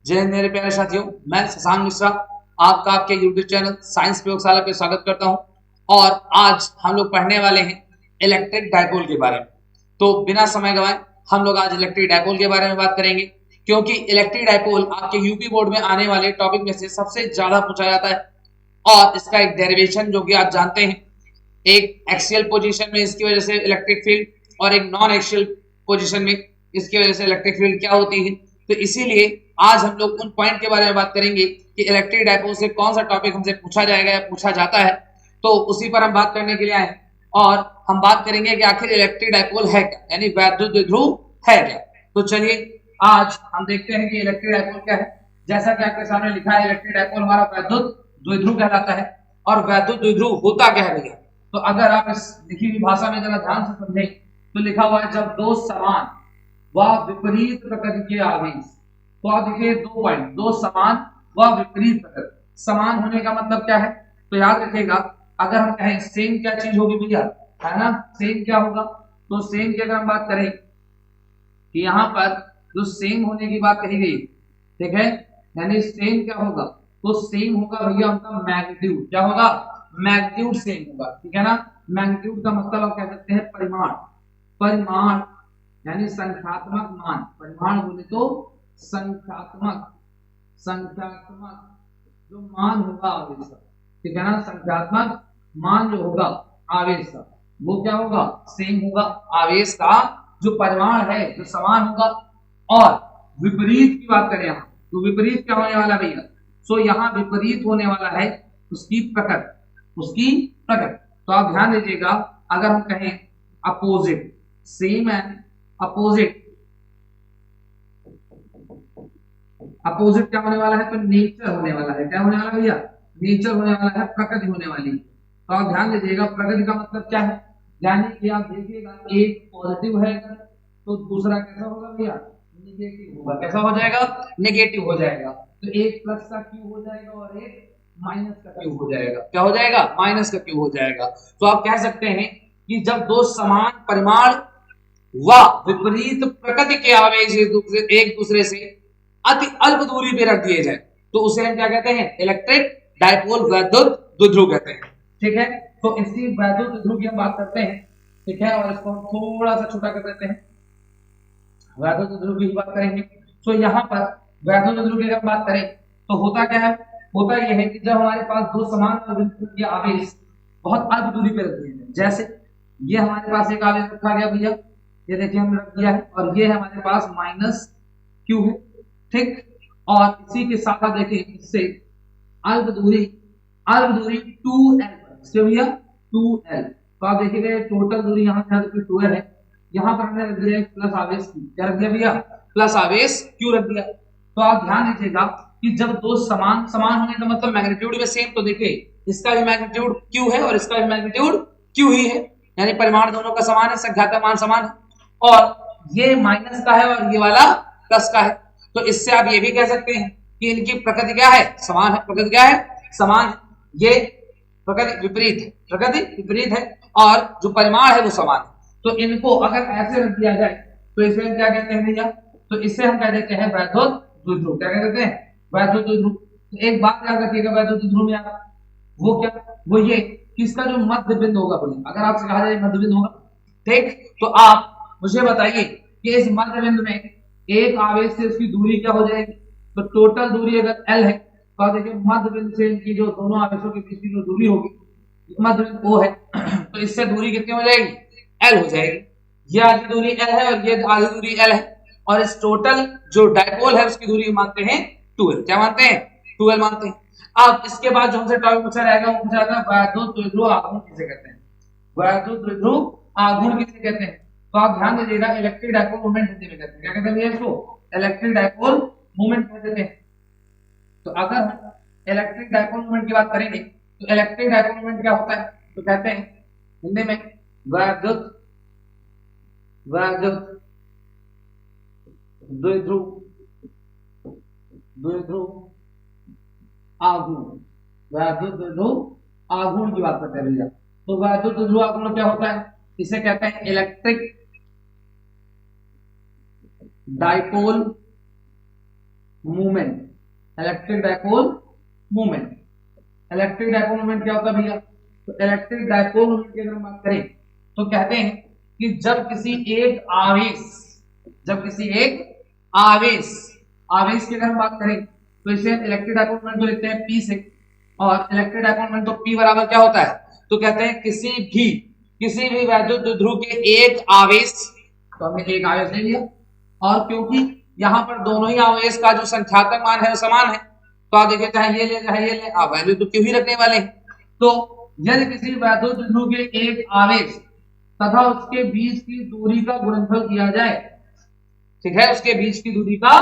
जय हिंद मेरे प्यारे साथियों, मैं शशांक मिश्रा आपका आपके YouTube चैनल साइंस प्रयोगशाला पे स्वागत करता हूं। और आज हम लोग पढ़ने वाले हैं इलेक्ट्रिक डायपोल के बारे में। तो बिना समय गवाए हम लोग आज इलेक्ट्रिक डायपोल के बारे में बात करेंगे, क्योंकि इलेक्ट्रिक डायपोल आपके यूपी बोर्ड में आने वाले टॉपिक में से सबसे ज्यादा पूछा जाता है। और इसका एक डेरिवेशन जो कि आप जानते हैं, एक एक्सियल पोजीशन में इसकी वजह से इलेक्ट्रिक फील्ड और एक नॉन एक्सियल पोजीशन में इसकी वजह से इलेक्ट्रिक फील्ड क्या होती है। तो इसीलिए आज हम लोग उन पॉइंट के बारे में बात करेंगे कि इलेक्ट्रिक डायपोल से कौन सा टॉपिक हमसे पूछा जाएगा या पूछा जाता है। तो उसी पर हम बात करने के लिए आए और हम बात करेंगे कि आखिर इलेक्ट्रिक डायपोल है क्या, यानी वैद्युत द्विध्रुव है क्या। तो चलिए आज हम देखते हैं कि इलेक्ट्रिक डायपोल क्या है। जैसा कि आपके सामने लिखा है, इलेक्ट्रिक डायपोल हमारा वैद्युत द्विध्रुव कहलाता है। और वैद्युत द्विध्रुव होता क्या है भैया? तो अगर आप इस लिखी हुई भाषा में जरा ध्यान से समझें तो लिखा हुआ है, जब दो समान व विपरीत प्रकृति के आवेश। तो आप देखिए दो पॉइंट, दो समान व विपरीत प्रकृति। समान होने का मतलब क्या है? तो याद रखिएगा, अगर हम कहें सेम क्या चीज होगी भैया, है ना, सेम क्या होगा? तो सेम की अगर हम बात करें कि यहाँ पर जो सेम होने की बात कही गई, ठीक है, यानी सेम क्या होगा? तो सेम होगा भैया उनका मैग्नीट्यूड। क्या होगा? मैग्नीट्यूड सेम होगा, ठीक है ना। मैग्नीट्यूड का मतलब आप कह सकते हैं परिमाण। परिमाण यानी संख्यात्मक मान। परिमाण बोले तो संख्यात्मक, संख्यात्मक जो मान होगा आवेश का, ठीक है ना। संख्यात्मक मान जो होगा आवेश का वो क्या होगा? सेम होगा। आवेश का जो परिमाण है जो समान होगा। और विपरीत की बात करें यहाँ, तो विपरीत क्या होने वाला भैया? सो यहाँ विपरीत होने वाला है उसकी प्रकृति, उसकी प्रकृति। तो आप ध्यान दीजिएगा, अगर हम कहें opposite, same and opposite, opposite क्या होने वाला है? तो नेचर होने वाला है। क्या होने वाला भैया? नेचर होने वाला है, प्रकृति होने वाली। तो आप ध्यान दीजिएगा, प्रकृति का मतलब क्या है? यानी कि आप देखिएगा, एक पॉजिटिव है तो दूसरा कैसा होगा भैया? नेगेटिव होगा। कैसा हो जाएगा? नेगेटिव हो जाएगा। तो एक प्लस का क्यू हो जाएगा और एक माइनस का क्यू हो जाएगा। क्या हो जाएगा? माइनस का क्यू हो जाएगा। तो आप कह सकते हैं कि जब दो समान परिमाण व विपरीत प्रकृति के आवेश एक दूसरे से अति अल्प दूरी पे रख दिए जाए तो उसे हम क्या कहते हैं? इलेक्ट्रिक डायपोल वैद्युत द्विध्रुव कहते हैं, ठीक है। तो इसी वैद्युत द्विध्रुव की हम बात करते हैं, ठीक है। और इसको हम थोड़ा सा छोटा कर देते हैं, वैद्युत द्विध्रुव की बात करेंगे। तो यहाँ पर वैद्युत द्विध्रुव की अगर बात करें तो होता क्या है? होता यह है कि जब हमारे पास दो समान आवेश बहुत अल्प दूरी पे रख दिए जाए, जैसे ये हमारे पास एक आवेश रखा गया भैया, ये देखिए हमने रख दिया है, और ये हमारे पास माइनस क्यू है, ठीक। और इसी के साथ आप देखें, इससे अल्प दूरी 2l पर भैया 2l। तो आप देखिएगा टोटल दूरी यहाँ से 12 है, यहाँ पर हमने रख दिया प्लस आवेश क्यू। क्या रख दिया भैया? प्लस आवेश क्यू रख दिया। तो आप ध्यान दीजिएगा कि जब दो समान, समान होने का मतलब मैग्नीट्यूड में सेम, तो देखिए इसका भी मैग्नीट्यूड क्यू है और इसका भी मैग्नीट्यूड क्यू ही है, यानी परिमाण दोनों का समान है, संख्यात्मक मान समान है। और ये माइनस का है और ये वाला प्लस का है। तो इससे आप ये भी कह सकते हैं कि इनकी प्रकृति क्या है? समान है। प्रकृति क्या है? समान है। ये प्रकृति विपरीत है, प्रकृति विपरीत है, और जो परिमाण है वो समान है। तो इनको अगर ऐसे रख दिया जाए तो इसे हम क्या कहते हैं भैया? तो इसे हम कह देते हैं वैद्युत द्विध्रुव। क्या कहते हैं? वैद्युत द्विध्रुव। तो एक बात याद रखिएगा वैद्युत द्विध्रुव में, वो क्या? वो ये कि इसका जो मध्य बिंदु होगा, अगर आपसे कहा जाए मध्य बिंदु होगा, ठीक, तो आप मुझे बताइए कि इस मध्य बिंदु में एक आवेश से उसकी दूरी क्या हो जाएगी? तो टोटल दूरी अगर l है तो आप देखिए मध्य बिंदु से इनकी जो दोनों आवेशों के बीच की जो दूरी होगी, मध्य बिंदु O है, तो इससे दूरी कितनी हो जाएगी? l हो जाएगी। ये आधी दूरी l है और ये आधी दूरी l है, और इस टोटल जो डायपोल है उसकी दूरी मानते हैं 2l। क्या मानते हैं? 2l मानते हैं। अब इसके बाद जो हमसे टॉपिक पूछा रहेगा वो पूछा जाएगा वैद्युत द्विध्रुव आघूर्ण किसे कहते हैं? वैद्युत द्विध्रुव आघूर्ण किसे कहते हैं? तो आप ध्यान दीजिएगा, इलेक्ट्रिक डायपोल मोमेंट हिंदी में कहते हैं। क्या कहते हैं भैया इसको? इलेक्ट्रिक डायपोल मोमेंट कहते हैं। तो अगर हम इलेक्ट्रिक डायपोल मोमेंट की बात करेंगे तो इलेक्ट्रिक डायपोल मोमेंट क्या होता है? तो कहते हैं हिंदी में वैद्युत द्विध्रुव आघूर्ण। वैद्युत द्विध्रुव आघूर्ण की बात करते हैं भैया। तो वैद्युत द्विध्रुव आघूर्ण क्या होता है? इसे कहते हैं electric dipole movement, electric dipole movement. Electric dipole movement क्या होता है भैया? तो इलेक्ट्रिक डायपोल मूवमेंट की अगर हम बात करें तो कहते हैं कि जब किसी एक आवेश की अगर हम बात करें तो इसे इलेक्ट्रिक डायपोल मूवमेंट को लिखते हैं P से, और इलेक्ट्रिक डायपोल मूवमेंट तो P बराबर क्या होता है? तो कहते हैं किसी भी वैद्युत ध्रुव के एक आवेश, तो हमने एक आवेश ले लिया, और क्योंकि यहाँ पर दोनों ही आवेश का जो संख्यात्मक मान है वो समान है, तो आप देखिए चाहे ये ले आप वैल्यू तो क्यों ही रखने वाले हैं। तो यदि किसी वैद्युत ध्रुव के एक आवेश तथा उसके बीच की दूरी का गुणनफल किया जाए, ठीक है, उसके बीच की दूरी का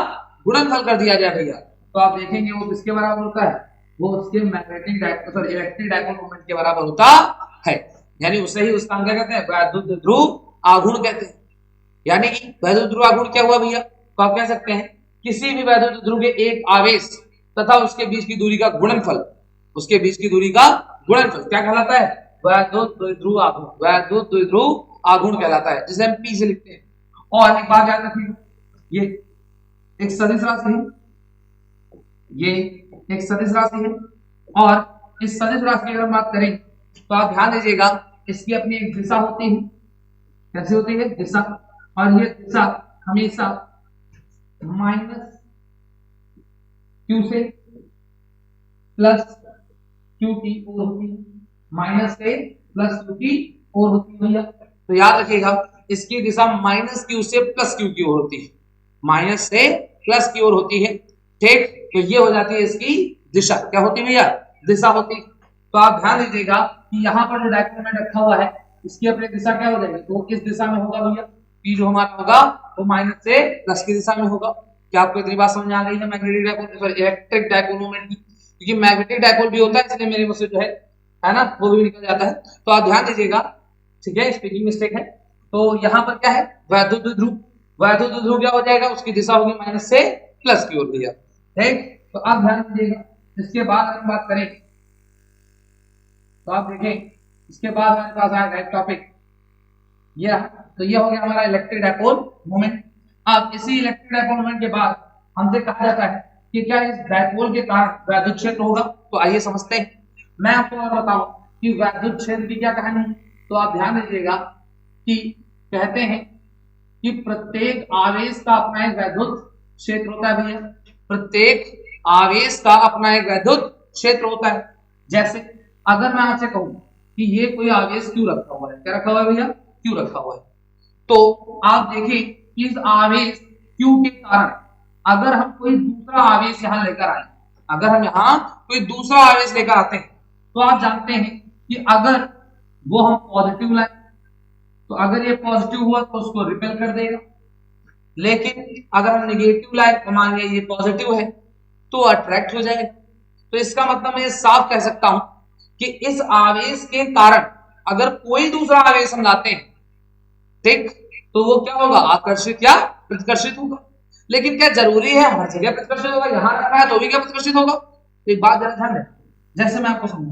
गुणनफल कर दिया जाए भैया, तो आप देखेंगे वो किसके बराबर होता है? वो उसके magnetic dipole electric dipole moment के बराबर होता है। यानी उसे ही उसका क्या कहते हैं? वैद्युत ध्रुव आघूर्ण कहते हैं। यानी कि वैद्युत ध्रुव आघूर्ण क्या हुआ भैया? तो आप कह सकते हैं किसी भी वैद्युत ध्रुव के एक आवेश तथा उसके बीच की दूरी का गुणनफल, क्या कहलाता है? वैद्युत द्विध्रुव आघूर्ण कहलाता है, जिसे हम P से लिखते हैं। और एक बात याद रखिएगा, ये एक सदिश राशि है, और इस सदिश राशि की अगर हम बात करें तो आप ध्यान दीजिएगा, इसकी अपनी एक दिशा होती है। कैसे होती है? दिशा। और ये दिशा हमेशा माइनस क्यू से प्लस क्यू की ओर होती है, माइनस से प्लस क्यू की ओर होती है भैया। तो याद रखिएगा, इसकी दिशा माइनस क्यू से प्लस क्यू की ओर होती है, माइनस से प्लस की ओर होती है, ठीक। तो ये हो जाती है इसकी दिशा। क्या होती है भैया? दिशा होती। तो आप ध्यान दीजिएगा कि यहाँ पर जो डायपोल मोमेंट रखा हुआ है इसकी अपनी दिशा क्या हो जाएगी? तो किस दिशा में होगा भैया? P जो हमारा होगा वो माइनस से प्लस की दिशा में होगा। क्या आपको इतनी बात समझ में आ गई है magnetic dipole sorry electric dipole moment की? क्योंकि मैग्नेटिक डायपोल भी होता है, इसलिए मेरे मुझसे जो है ना, वो भी निकल जाता है। तो आप ध्यान दीजिएगा, ठीक है, स्पीकिंग मिस्टेक है। तो यहाँ पर क्या है? वैद्युत ध्रुव क्या हो जाएगा? उसकी दिशा होगी माइनस से प्लस की ओर भैया, ठीक। तो आप ध्यान दीजिएगा। इसके बाद अगर बात करें तो आप देखें, इसके बाद हमारे पास आएगा एक टॉपिक ये, तो ये हो गया हमारा इलेक्ट्रिक डायपोल मोमेंट। अब इसी इलेक्ट्रिक डायपोल मोमेंट के बाद हमसे कहा जाता है कि क्या इस डायपोल के कारण वैद्युत क्षेत्र होगा? तो आइए समझते हैं। मैं आपको और बताऊं कि वैद्युत क्षेत्र की क्या कहानी है। तो आप ध्यान दीजिएगा कि कहते हैं कि प्रत्येक आवेश का अपना एक वैद्युत क्षेत्र होता है भैया, प्रत्येक आवेश का अपना एक वैद्युत क्षेत्र होता है। जैसे अगर मैं आपसे कहूं कि ये कोई आवेश क्यों रखा हुआ है, क्या रखा हुआ है भैया? क्यों रखा हुआ है, तो आप देखिए इस आवेश क्यू के कारण अगर हम कोई दूसरा आवेश यहां लेकर आए, अगर हम यहां कोई दूसरा आवेश लेकर आते हैं, तो आप जानते हैं कि अगर वो हम पॉजिटिव लाए, तो अगर ये पॉजिटिव हुआ तो उसको रिपेल कर देगा, लेकिन अगर हम नेगेटिव लाए तो मान लिया ये पॉजिटिव है तो अट्रैक्ट हो जाएगा। तो इसका मतलब मैं साफ कह सकता हूं कि इस आवेश के कारण अगर कोई दूसरा आवेश हम लाते हैं, ठीक, तो वो क्या होगा? आकर्षित या प्रतिकर्षित होगा। लेकिन क्या जरूरी है हर जगह प्रतिकर्षित होगा? यहां रखा है तो भी क्या प्रतिकर्षित होगा? तो एक बात जरा ध्यान दें, जैसे मैं आपको समझा,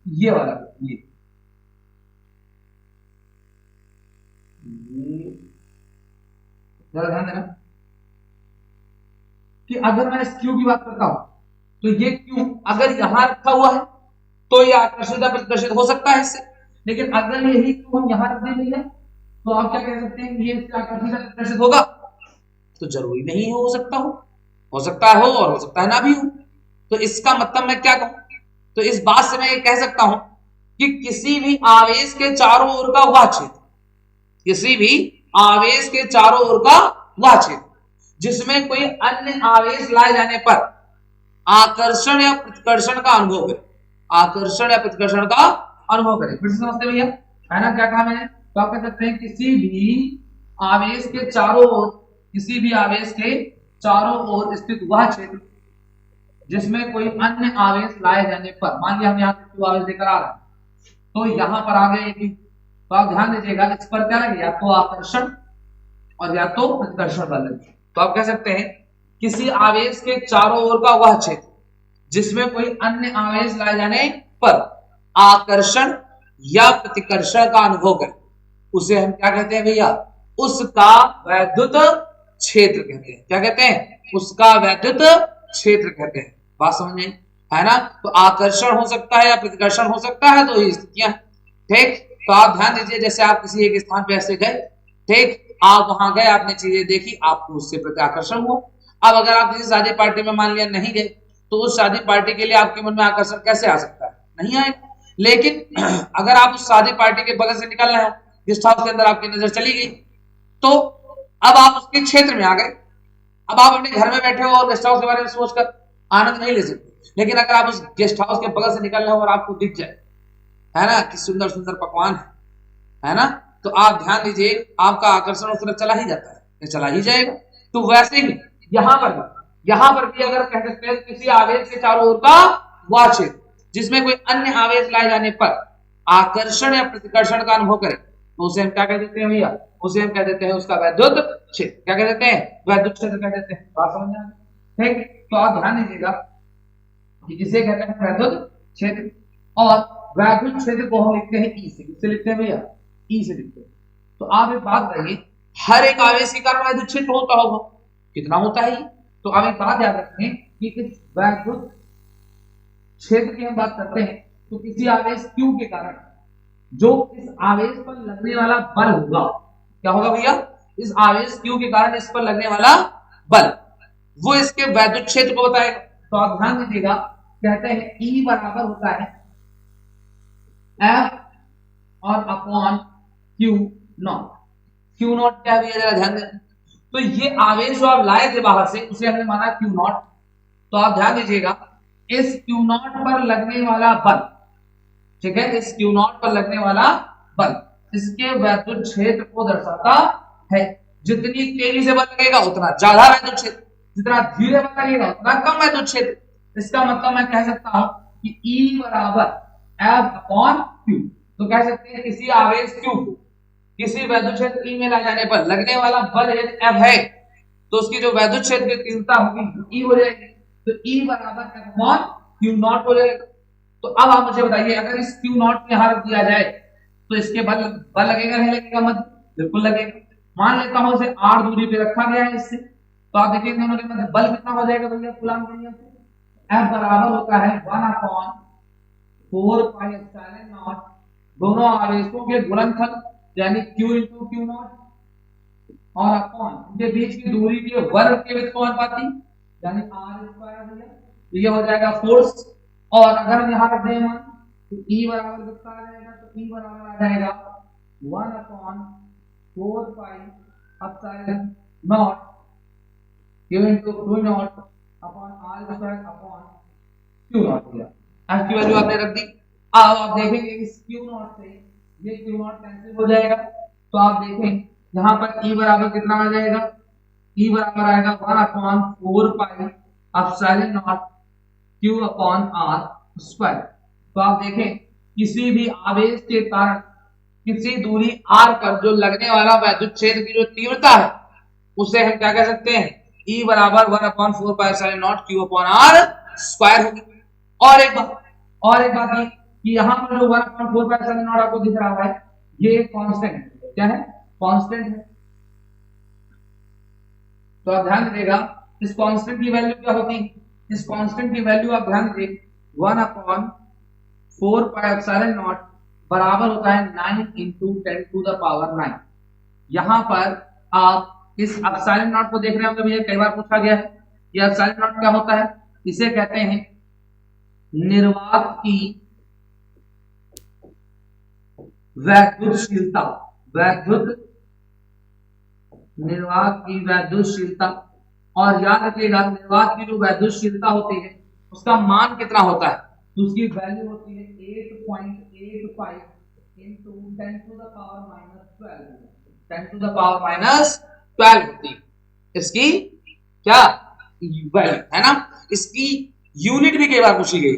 ये वाला ये जरा ध्यान देना कि अगर मैं इस क्यू की बात करता हूं तो ये क्यू अगर यहां रखा हुआ है तो ये आकर्षित या प्रतिकर्षित हो सकता है इससे, लेकिन अगर यही क्यू हम यहां रख देंगे तो आप क्या कह सकते हैं? ये इससे आकर्षित या प्रतिकर्षित होगा? तो जरूरी नहीं है, हो सकता है हो और हो सकता है ना भी हो। तो इसका मतलब मैं क्या कहूं? तो इस बात से मैं ये कह सकता हूं कि किसी भी आवेश के चारों ओर का वह क्षेत्र, किसी भी आवेश के चारों ओर का वह क्षेत्र जिसमें कोई अन्य आवेश लाए जाने पर आकर्षण या प्रतिकर्षण का अनुभव करे, आकर्षण या प्रतिकर्षण का अनुभव करे। फिर से समझते भैया, है ना? क्या कहा मैंने? तो आप कह सकते हैं किसी भी आवेश के चारों ओर, किसी भी आवेश के चारों ओर स्थित वह क्षेत्र जिसमें कोई अन्य आवेश लाए जाने पर, मान लिया हम यहाँ से आवेश लेकर आ रहे हैं तो यहां पर आ गए, तो आप ध्यान दीजिएगा इस पर क्या लगे? या तो आकर्षण और या तो प्रतिकर्षण बल लगे। तो आप कह सकते हैं किसी आवेश के चारों ओर का वह क्षेत्र जिसमें कोई अन्य आवेश लाए जाने पर आकर्षण या प्रतिकर्षण का अनुभव करे, उसे हम क्या कहते हैं भैया? उसका वैद्युत क्षेत्र कहते हैं। क्या कहते हैं? उसका वैद्युत क्षेत्र कहते हैं। बात समझ में है ना? तो आकर्षण हो सकता है या प्रतिकर्षण हो सकता है, तो ये स्थितियां। ठीक, तो आप ध्यान दीजिए, जैसे आप किसी एक स्थान पे ऐसे गए, ठीक, आप वहां गए, आपने चीजें देखी, आपको उससे प्रति आकर्षण हुआ। अब अगर आप किसी शादी पार्टी में मान लिया नहीं गए, तो उस शादी पार्टी के लिए आपके मन में आकर्षण कैसे आ सकता है? नहीं आएगा। लेकिन अगर आप उस शादी पार्टी के बगल से निकल रहे हो, गेस्ट हाउस के अंदर आपकी नजर चली गई, तो अब आप उसके क्षेत्र में आ गए। अब आप अपने घर में बैठे हो और गेस्ट हाउस के बारे में सोचकर आनंद नहीं ले सकते। लेकिन अगर आप उस गेस्ट हाउस के बगल से निकल रहे हो और आपको दिख जाए, है ना, कि सुंदर सुंदर पकवान है ना, तो आप ध्यान दीजिए, आपका आकर्षण उस तरफ चला ही जाता है, चला ही जाएगा। तो वैसे ही यहां पर भी अगर कह सकते हैं किसी आवेश के चारों ओर का वह क्षेत्र जिसमें कोई अन्य आवेश लाए जाने पर आकर्षण या प्रतिकर्षण का अनुभव करे, तो उसे हम क्या कह देते हैं भैया? उसे हम कह देते हैं उसका वैद्युत क्षेत्र। क्या कह देते हैं? वैद्युत क्षेत्र कह देते हैं। बात समझ में आ गई? ठीक, तो आप ध्यान दीजिएगा कि इसे कहते हैं वैद्युत क्षेत्र, और वैद्युत क्षेत्र को हम लिखते हैं ई से। किससे लिखते हैं भैया? ई से लिखते हैं। तो आप एक बात करिए, हर एक आवेश के कारण वैद्युत क्षेत्र होता होगा, कितना होता है? तो आप एक बात याद रखें कि इस वैद्युत क्षेत्र की हम बात करते हैं, तो किसी आवेश Q के कारण जो इस आवेश पर लगने वाला बल होगा, क्या होगा भैया? इस आवेश Q के कारण इस पर लगने वाला बल, वो इसके वैद्युत क्षेत्र को बताएगा। तो आप ध्यान दीजिएगा, कहते हैं E बराबर होता है F और upon Q not. Q not क्या है जरा ध्यान दें। तो ये आवेश जो आप लाए थे बाहर से, उसे हमने माना Q नॉट। तो आप ध्यान दीजिएगा, इस Q नॉट पर लगने वाला बल, ठीक है, इस Q नॉट पर लगने वाला बल इसके वैद्युत क्षेत्र को दर्शाता है। जितनी तेजी से बल लगेगा उतना ज्यादा वैद्युत क्षेत्र, जितना धीरे बल लगेगा उतना कम वैद्युत क्षेत्र। इसका मतलब मैं कह सकता हूं कि E बराबर F अपॉन Q। तो कह सकते हैं किसी आवेश Q को किसी वैद्युत क्षेत्र E में ला जाने पर लगने वाला बल यदि F है, तो उसकी जो वैद्युत क्षेत्र की तीव्रता होगी E हो जाएगी। तो E बराबर F अपॉन Q नॉट हो जाएगा। तो अब आप मुझे बताइए, अगर इस Q नॉट में यहां रख दिया जाए तो इसके बल लगेगा नहीं लगेगा? मत बिल्कुल लगेगा। मान लेता हूं इसे r दूरी पे रखा गया है इससे, तो आप देखिए दोनों के मध्य बल कितना हो जाएगा भैया? कूलम के नियम से F बराबर होता है 1 अपॉन 4 पाई एप्सिलॉन नॉट, दोनों आवेशों के गुणनफल यानी Q into Q नॉट और अपॉन उनके बीच की दूरी के वर्ग के व्युत्क्रमानुपाती यानी r स्क्वायर भैया। तो ये हो जाएगा फोर्स। और अगर हम यहां रख दें तो E बराबर कितना आ जाएगा? तो E बराबर आ जाएगा 1 upon 4 pi epsilon not Q into Q not upon r square upon Q not दिया। आज की वैल्यू आपने रख दी। अब आप देखेंगे इस Q नॉट से ये Q नॉट कैंसिल हो जाएगा। तो आप देखें यहां पर E बराबर कितना आ जाएगा? E बराबर आएगा 1 upon 4 pi epsilon not Q upon r square. तो आप देखें किसी भी आवेश के कारण किसी दूरी r पर जो लगने वाला वैद्युत क्षेत्र की जो तीव्रता है उसे हम क्या कह सकते हैं? E बराबर 1 upon 4 pi epsilon not Q upon r square होगी। और एक बात ये कि यहां पर जो 1 अपॉन 4 पाई एप्सिलॉन नॉट आपको दिख रहा है ये कांस्टेंट है। क्या है? कांस्टेंट है। तो आप ध्यान दीजिएगा इस कांस्टेंट की वैल्यू क्या होती है? इस कांस्टेंट की वैल्यू आप ध्यान दीजिए 1 अपॉन 4 पाई एप्सिलॉन नॉट बराबर होता है 9 into 10 to the power 9। यहां पर आप इस एप्सिलॉन नॉट को देख रहे होंगे भैया, कई बार पूछा गया है। ये एप्सिलॉन नॉट क्या होता है? इसे कहते हैं निर्वात की वैद्युतशीलता। निर्वात की वैद्युतशीलता। और याद रखिएगा निर्वात की जो वैद्युतशीलता होती है उसका मान कितना होता है? तो उसकी वैल्यू होती है 8.85 into 10 to the power minus 12। 10 to the power minus 12 होती है इसकी क्या वैल्यू, है ना। इसकी यूनिट भी कई बार पूछी गई,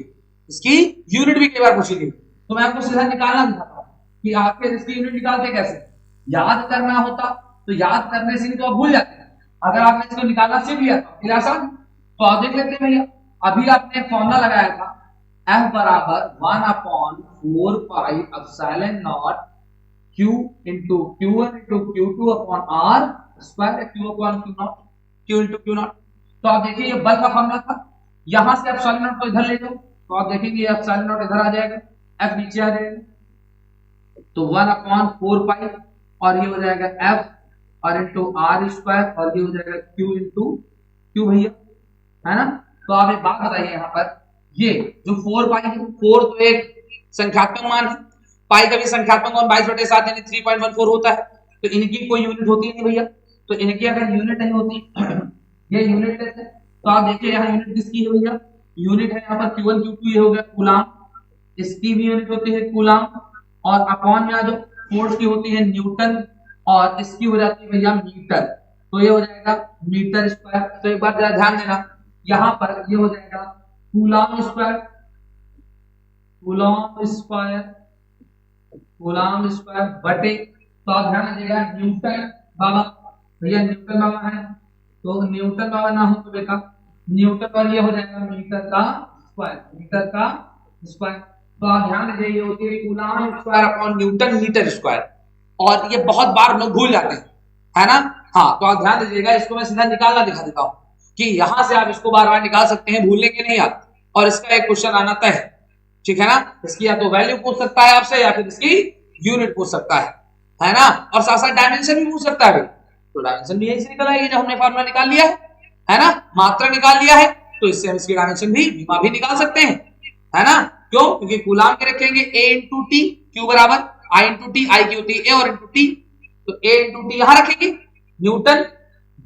तो मैं आपको सीधा निकालना दिखाता हूं कि आपके इसकी यूनिट निकालते कैसे। याद करना होता तो याद करने से ही तो आप भूल जाते हैं। अगर आपने इसको निकालना सीख लिया फिर आसान। तो आप देख लेते हैं भैया, अभी आपने फॉर्मूला लगाया था F बराबर 1 upon 4 pi epsilon not Q into Q1 into Q2 upon R square Q upon Q not, Q into Q not. तो आप देखिए ये बल का फॉर्मूला था, यहां से एप्सिलॉन नॉट को इधर ले जाओ तो आप देखेंगे ये एप्सिलॉन नॉट इधर आ जाएगा, एफ नीचे आ जाएगा, तो 1 अपॉन 4 पाई और ये हो जाएगा एफ और इंटू आर स्क्वायर और ये हो जाएगा क्यू इंटू क्यू भैया, है ना। तो आप एक बात बताइए यहाँ पर, ये जो 4 पाई है, 4 तो एक संख्यात्मक मान है, पाई का भी संख्यात्मक मान 22/7 यानी 3.14 होता है, तो इनकी कोई यूनिट होती नहीं भैया, तो इनकी अगर यूनिट नहीं होती ये यूनिट लेते हैं, तो आप देखिए यहाँ यूनिट किसकी है भैया, यूनिट है यहाँ पर Q1 Q2 ये हो गया कूलाम, इसकी भी यूनिट होती है कूलाम, और अपॉन में जो फोर्स की होती है न्यूटन और इसकी हो जाती है भैया मीटर, तो ये हो जाएगा मीटर स्क्वायर। तो एक बार जरा ध्यान देना, यहाँ पर ये हो जाएगा coulomb square, coulomb square, coulomb square बटे, तो आप ध्यान दीजिएगा न्यूटन बाबा, भैया न्यूटन बाबा है, तो न्यूटन बाबा ना हो तो बेटा न्यूटन पर ये हो जाएगा मीटर का स्क्वायर, मीटर का स्क्वायर। तो आप ध्यान दीजिए ये होती है coulomb square upon newton metre square, और ये बहुत बार लोग भूल जाते हैं, है ना। हाँ, तो आप ध्यान दीजिएगा, इसको मैं सीधा निकालना दिखा देता हूँ कि यहां से आप इसको बार बार निकाल सकते हैं, भूलने के नहीं आप, और इसका एक क्वेश्चन आना तय है, ठीक है ना। इसकी या तो वैल्यू पूछ सकता है आपसे या फिर इसकी यूनिट पूछ सकता है ना, और साथ साथ डायमेंशन भी पूछ सकता है, तो डायमेंशन भी यही से निकल आएगी जब हमने फार्मूला निकाल लिया है ना, मात्रा निकाल लिया है, तो इससे हम इसकी डायमेंशन भी विमा भी निकाल सकते हैं, है ना। क्यों? क्योंकि कूलाम के रखेंगे a इंटू टी, क्यू बराबर I इंटू टी, आई की होती है a और इंटू टी, तो a इंटू टी यहां रखेंगे, न्यूटन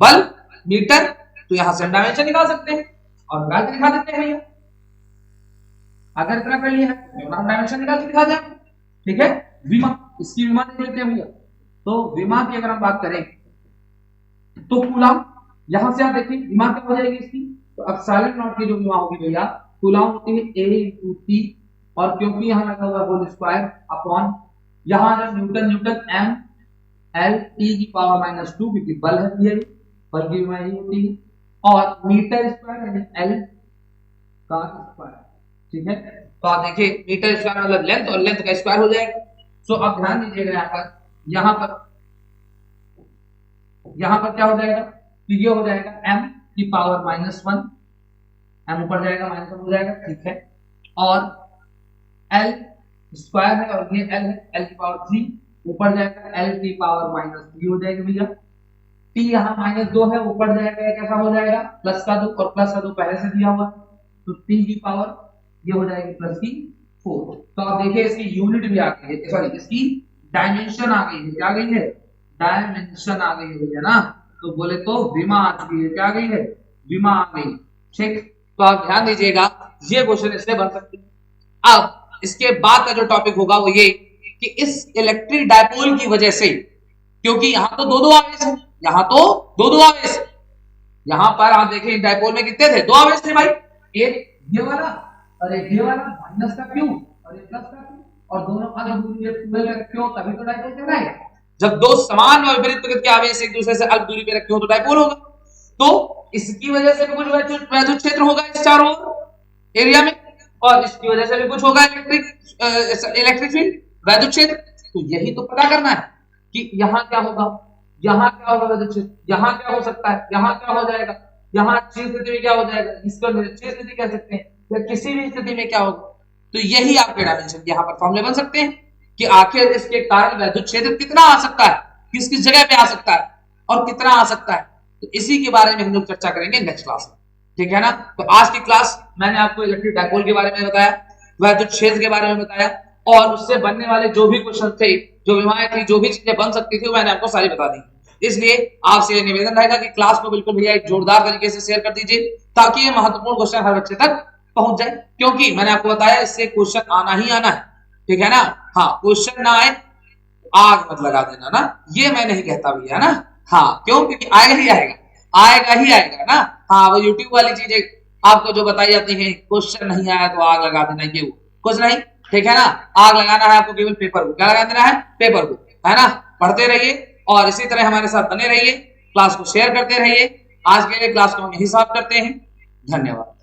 बल मीटर, तो यहां से हम डायमेंशन निकाल सकते हैं और निकाल के दिखा देते हैं भैया, अगर इतना कर लिया है तो हम डायमेंशन निकाल के दिखा देंगे, ठीक है। विमा, इसकी विमा देख लेते हैं भैया, तो विमा की अगर हम बात करें तो कूलाम, यहां से आप देखिए विमा क्या हो जाएगी इसकी, तो एप्सिलॉन नॉट की जो विमा होगी भैया कूलाम होती है a इंटू टी, और क्योंकि यहां लगा हुआ है होल स्क्वायर अपॉन यहां है Newton, Newton m l t की पावर -2 क्योंकि बल है भैया, बल की विमा यही होती है, और मीटर स्क्वायर यानी l का स्क्वायर, ठीक है। तो आप देखिए मीटर स्क्वायर मतलब लेंथ और लेंथ का स्क्वायर हो जाएगा। सो अब ध्यान दीजिएगा यहाँ पर क्या हो जाएगा, तो ये हो जाएगा m की पावर -1, m ऊपर जाएगा -1 हो जाएगा, ठीक है, और l स्क्वायर है और ये l है, l की पावर 3 ऊपर जाएगा, l की पावर -3 हो जाएगी भैया, t यहाँ -2 है ऊपर जाएगा, कैसा हो जाएगा प्लस का 2, और प्लस का 2 पहले से दिया हुआ, तो t की पावर ये हो जाएगी प्लस की 4। तो आप देखिए इसकी यूनिट भी आ गई है, सॉरी इसकी डायमेंशन आ गई है, क्या आ गई है डायमेंशन आ गई है भैया ना, तो बोले तो विमा आ चुकी है, क्या आ गई है विमा आ गई, ठीक। तो आप ध्यान दीजिएगा ये क्वेश्चन इससे बन सकते हैं। अब इसके बाद का जो टॉपिक होगा वो ये कि इस इलेक्ट्रिक डायपोल की वजह से, क्योंकि यहाँ तो दो आवेश है, यहाँ तो दो आवेश, यहाँ पर आप देखें डायपोल में कितने थे, 2 आवेश थे भाई, एक ये वाला और एक ये वाला, माइनस का क्यू और एक प्लस का क्यू, और दोनों अलग दूरी पे पूरे रखे हो तभी तो डायपोल कहलाएगा। जब दो समान और विपरीत प्रकृति के आवेश एक दूसरे से अलग दूरी पे रखे हो तो डायपोल होगा। तो इसकी वजह से भी कुछ वैद्युत क्षेत्र होगा इस चारों एरिया में, और इसकी वजह से भी कुछ होगा इलेक्ट्रिक फील्ड वैद्युत क्षेत्र। तो यही तो पता करना है कि यहाँ क्या होगा, यहाँ क्या होगा वैद्युत क्षेत्र, यहाँ क्या हो सकता है, यहाँ क्या हो जाएगा, यहाँ अच्छी स्थिति में क्या हो जाएगा, इसको निरक्षीय स्थिति कह सकते हैं, या किसी भी स्थिति में क्या होगा। तो यही आपके डायमेंशन यहाँ पर फॉर्मूले बन सकते हैं कि आखिर इसके कारण वैद्युत क्षेत्र कितना आ सकता है, किस किस जगह पे आ सकता है और कितना आ सकता है। तो इसी के बारे में हम लोग चर्चा करेंगे नेक्स्ट क्लास में, ठीक है ना। तो आज की क्लास मैंने आपको इलेक्ट्रिक डायपोल के बारे में बताया, वैद्युत क्षेत्र के बारे में बताया, और उससे बनने वाले जो भी क्वेश्चन थे, जो विमाएं थी, जो भी चीजें बन सकती थी, मैंने आपको सारी बता दी। इसलिए आपसे ये निवेदन रहेगा कि क्लास को बिल्कुल भैया एक जोरदार तरीके से शेयर कर दीजिए, ताकि ये महत्वपूर्ण क्वेश्चन हर बच्चे तक पहुंच जाए, क्योंकि मैंने आपको बताया इससे क्वेश्चन आना ही आना है, ठीक है ना। हाँ, क्वेश्चन ना आए आग मत लगा देना ना, ये मैं नहीं कहता भैया ना। हाँ, क्यों? क्योंकि आएगा ही आएगा, आएगा ही आएगा ना। हाँ, वो यूट्यूब वाली चीजें आपको जो बताई जाती है, क्वेश्चन नहीं आया तो आग लगा देना, ये कुछ नहीं, ठीक है ना। आग लगाना है आपको केवल पेपर को, क्या लगा देना है पेपर को, है ना। पढ़ते रहिए और इसी तरह हमारे साथ बने रहिए, क्लास को शेयर करते रहिए। आज के लिए क्लास को हम यही समाप्त करते हैं, धन्यवाद।